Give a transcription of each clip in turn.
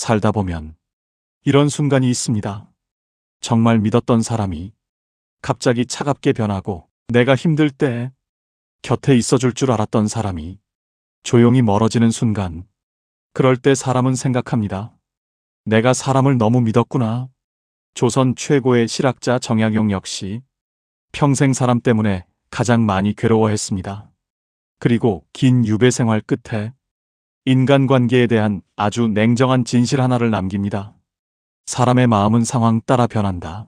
살다 보면 이런 순간이 있습니다. 정말 믿었던 사람이 갑자기 차갑게 변하고, 내가 힘들 때 곁에 있어줄 줄 알았던 사람이 조용히 멀어지는 순간, 그럴 때 사람은 생각합니다. 내가 사람을 너무 믿었구나. 조선 최고의 실학자 정약용 역시 평생 사람 때문에 가장 많이 괴로워했습니다. 그리고 긴 유배 생활 끝에 인간관계에 대한 아주 냉정한 진실 하나를 남깁니다. 사람의 마음은 상황 따라 변한다.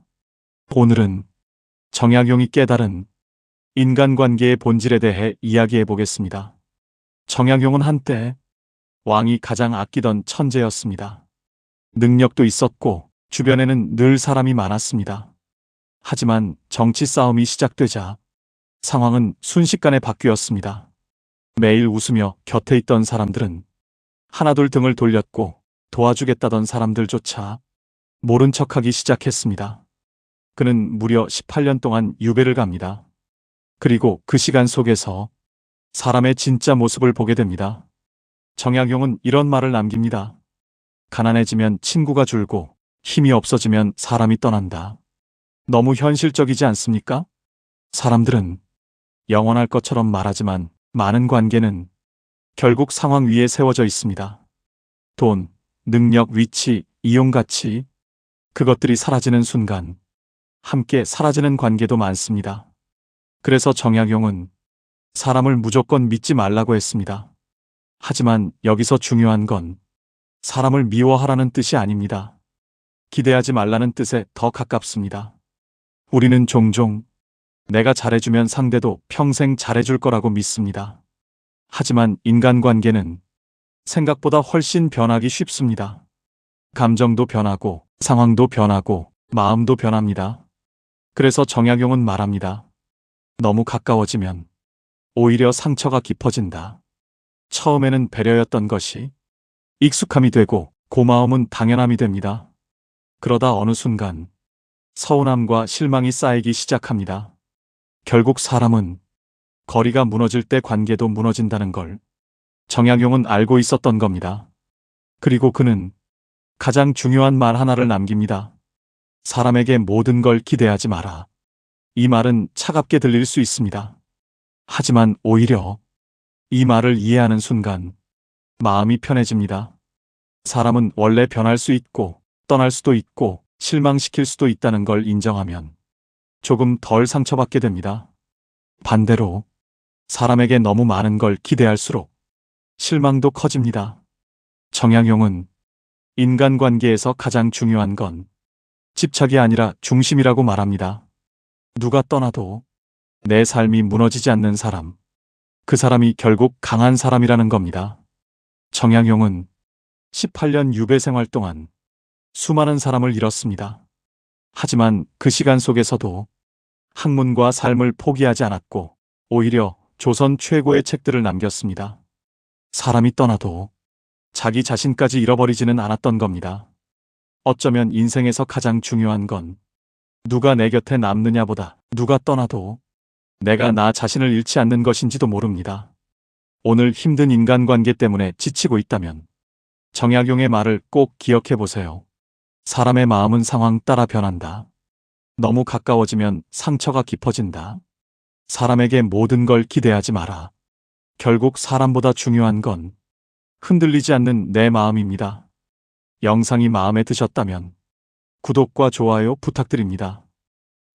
오늘은 정약용이 깨달은 인간관계의 본질에 대해 이야기해 보겠습니다. 정약용은 한때 왕이 가장 아끼던 천재였습니다. 능력도 있었고 주변에는 늘 사람이 많았습니다. 하지만 정치 싸움이 시작되자 상황은 순식간에 바뀌었습니다. 매일 웃으며 곁에 있던 사람들은 하나둘 등을 돌렸고, 도와주겠다던 사람들조차 모른 척하기 시작했습니다. 그는 무려 18년 동안 유배를 갑니다. 그리고 그 시간 속에서 사람의 진짜 모습을 보게 됩니다. 정약용은 이런 말을 남깁니다. 가난해지면 친구가 줄고 힘이 없어지면 사람이 떠난다. 너무 현실적이지 않습니까? 사람들은 영원할 것처럼 말하지만 많은 관계는 결국 상황 위에 세워져 있습니다. 돈, 능력, 위치, 이용 가치, 그것들이 사라지는 순간 함께 사라지는 관계도 많습니다. 그래서 정약용은 사람을 무조건 믿지 말라고 했습니다. 하지만 여기서 중요한 건 사람을 미워하라는 뜻이 아닙니다. 기대하지 말라는 뜻에 더 가깝습니다. 우리는 종종 내가 잘해주면 상대도 평생 잘해줄 거라고 믿습니다. 하지만 인간관계는 생각보다 훨씬 변하기 쉽습니다. 감정도 변하고, 상황도 변하고, 마음도 변합니다. 그래서 정약용은 말합니다. 너무 가까워지면 오히려 상처가 깊어진다. 처음에는 배려였던 것이 익숙함이 되고, 고마움은 당연함이 됩니다. 그러다 어느 순간 서운함과 실망이 쌓이기 시작합니다. 결국 사람은 거리가 무너질 때 관계도 무너진다는 걸 정약용은 알고 있었던 겁니다. 그리고 그는 가장 중요한 말 하나를 남깁니다. 사람에게 모든 걸 기대하지 마라. 이 말은 차갑게 들릴 수 있습니다. 하지만 오히려 이 말을 이해하는 순간 마음이 편해집니다. 사람은 원래 변할 수 있고, 떠날 수도 있고, 실망시킬 수도 있다는 걸 인정하면 조금 덜 상처받게 됩니다. 반대로 사람에게 너무 많은 걸 기대할수록 실망도 커집니다. 정약용은 인간관계에서 가장 중요한 건 집착이 아니라 중심이라고 말합니다. 누가 떠나도 내 삶이 무너지지 않는 사람, 그 사람이 결국 강한 사람이라는 겁니다. 정약용은 18년 유배 생활 동안 수많은 사람을 잃었습니다. 하지만 그 시간 속에서도 학문과 삶을 포기하지 않았고, 오히려 조선 최고의 책들을 남겼습니다. 사람이 떠나도 자기 자신까지 잃어버리지는 않았던 겁니다. 어쩌면 인생에서 가장 중요한 건 누가 내 곁에 남느냐보다 누가 떠나도 내가 나 자신을 잃지 않는 것인지도 모릅니다. 오늘 힘든 인간관계 때문에 지치고 있다면 정약용의 말을 꼭 기억해 보세요. 사람의 마음은 상황 따라 변한다. 너무 가까워지면 상처가 깊어진다. 사람에게 모든 걸 기대하지 마라. 결국 사람보다 중요한 건 흔들리지 않는 내 마음입니다. 영상이 마음에 드셨다면 구독과 좋아요 부탁드립니다.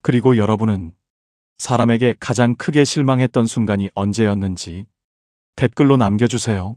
그리고 여러분은 사람에게 가장 크게 실망했던 순간이 언제였는지 댓글로 남겨주세요.